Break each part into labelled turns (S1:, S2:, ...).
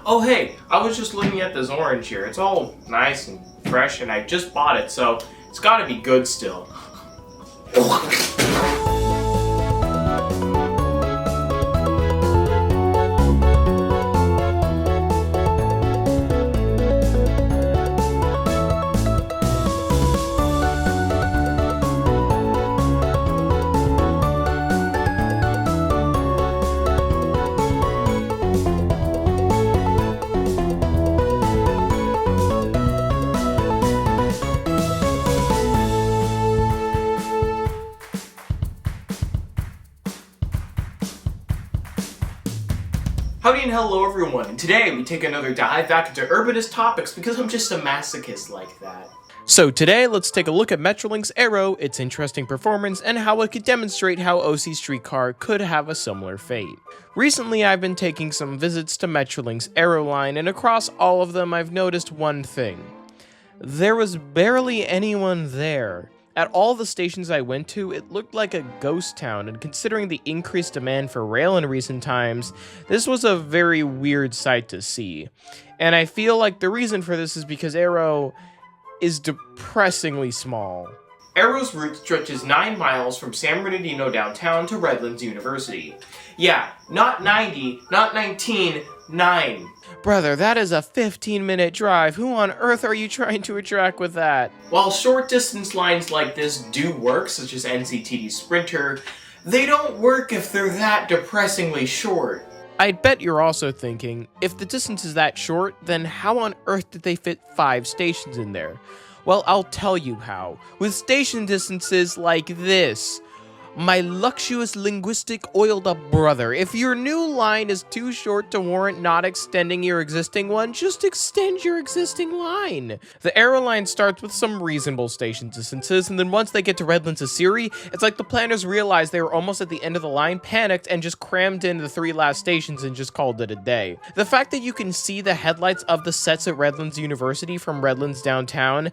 S1: Oh hey, I was just looking at this orange here. It's all nice and fresh and I just bought it, so it's gotta be good still. Howdy and hello everyone, and today we take another dive back into urbanist topics because I'm just a masochist like that. So today, let's take a look at Metrolink's Arrow, its interesting performance, and how it could demonstrate how OC Streetcar could have a similar fate. Recently, I've been taking some visits to Metrolink's Arrow line, and across all of them, I've noticed one thing. There was barely anyone there. At all the stations I went to, it looked like a ghost town, and considering the increased demand for rail in recent times, this was a very weird sight to see. And I feel like the reason for this is because Arrow is depressingly small. Arrow's route stretches 9 miles from San Bernardino downtown to Redlands University. Yeah, not 90, not 19, 9.
S2: Brother, that is a 15-minute drive. Who on earth are you trying to attract with that?
S1: While short-distance lines like this do work, such as NCTD Sprinter, they don't work if they're that depressingly short.
S2: I bet you're also thinking, if the distance is that short, then how on earth did they fit 5 stations in there? Well, I'll tell you how. With station distances like this. My luxurious linguistic oiled up brother, if your new line is too short to warrant not extending your existing one, just extend your existing line. The Arrow line starts with some reasonable station distances, and then once they get to Redlands Asiri, it's like the planners realized they were almost at the end of the line, panicked, and just crammed in the 3 last stations and just called it a day. The fact that you can see the headlights of the sets at Redlands University from Redlands downtown,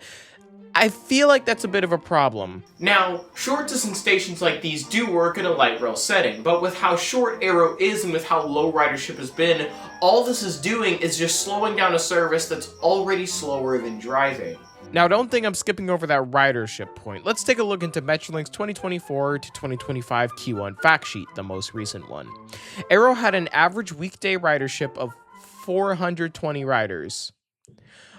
S2: I feel like that's a bit of a problem.
S1: Now, short distance stations like these do work in a light rail setting, but with how short Arrow is and with how low ridership has been, all this is doing is just slowing down a service that's already slower than driving.
S2: Now, don't think I'm skipping over that ridership point. Let's take a look into Metrolink's 2024 to 2025 Q1 fact sheet, the most recent one. Arrow had an average weekday ridership of 420 riders.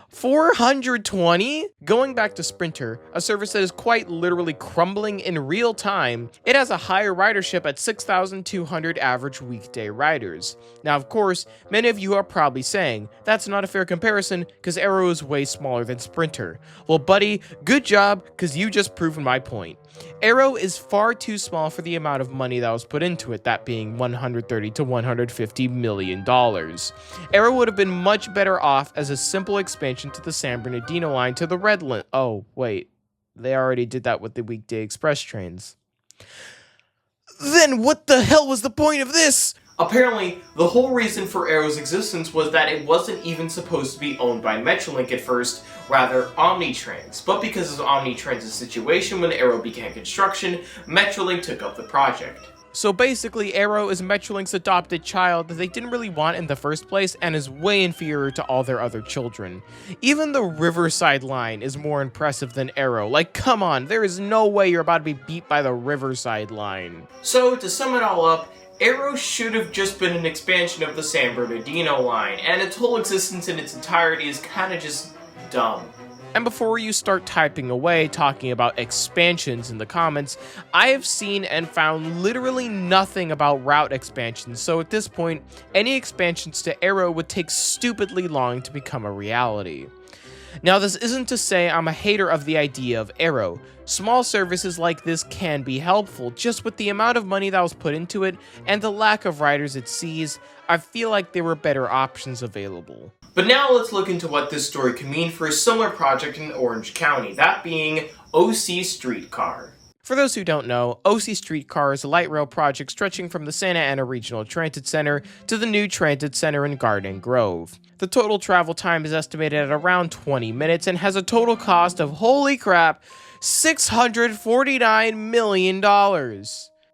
S2: 420? Going back to Sprinter, a service that is quite literally crumbling in real time, it has a higher ridership at 6,200 average weekday riders. Now, of course, many of you are probably saying, that's not a fair comparison because Arrow is way smaller than Sprinter. Well, buddy, good job, because you just proven my point. Arrow is far too small for the amount of money that was put into it, that being $130 to $150 million. Arrow would have been much better off as a simple expansion to the San Bernardino line to the Redlands. Oh, wait. They already did that with the weekday express trains. Then what the hell was the point of this?
S1: Apparently, the whole reason for Arrow's existence was that it wasn't even supposed to be owned by Metrolink at first, rather Omnitrans. But because of Omnitrans' situation when Arrow began construction, Metrolink took up the project.
S2: So basically, Arrow is Metrolink's adopted child that they didn't really want in the first place and is way inferior to all their other children. Even the Riverside line is more impressive than Arrow. Like, come on, there is no way you're about to be beat by the Riverside line.
S1: So, to sum it all up, Arrow should have just been an expansion of the San Bernardino line, and its whole existence in its entirety is kinda just dumb.
S2: And before you start typing away talking about expansions in the comments, I have seen and found literally nothing about route expansions, so at this point, any expansions to Arrow would take stupidly long to become a reality. Now, this isn't to say I'm a hater of the idea of Arrow. Small services like this can be helpful, just with the amount of money that was put into it and the lack of riders it sees, I feel like there were better options available.
S1: But now let's look into what this story could mean for a similar project in Orange County, that being OC Streetcar.
S2: For those who don't know, OC Streetcar is a light rail project stretching from the Santa Ana Regional Transit Center to the new Transit Center in Garden Grove. The total travel time is estimated at around 20 minutes and has a total cost of, holy crap, $649 million.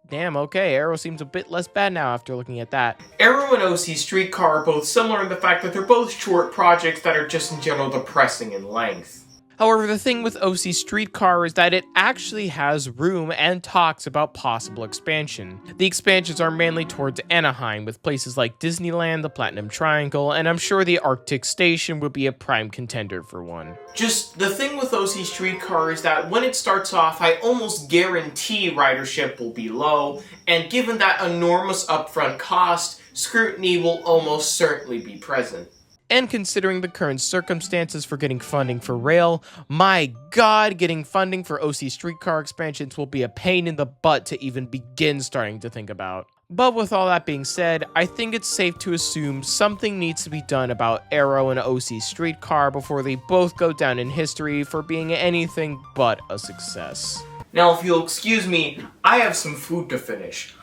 S2: Damn, okay, Arrow seems a bit less bad now after looking at that.
S1: Arrow and OC Streetcar are both similar in the fact that they're both short projects that are just in general depressing in length.
S2: However, the thing with OC Streetcar is that it actually has room and talks about possible expansion. The expansions are mainly towards Anaheim, with places like Disneyland, the Platinum Triangle, and I'm sure the Arctic Station would be a prime contender for one.
S1: Just the thing with OC Streetcar is that when it starts off, I almost guarantee ridership will be low, and given that enormous upfront cost, scrutiny will almost certainly be present.
S2: And considering the current circumstances for getting funding for rail, my god, getting funding for OC Streetcar expansions will be a pain in the butt to even begin starting to think about. But with all that being said, I think it's safe to assume something needs to be done about Arrow and OC Streetcar before they both go down in history for being anything but a success.
S1: Now, if you'll excuse me, I have some food to finish.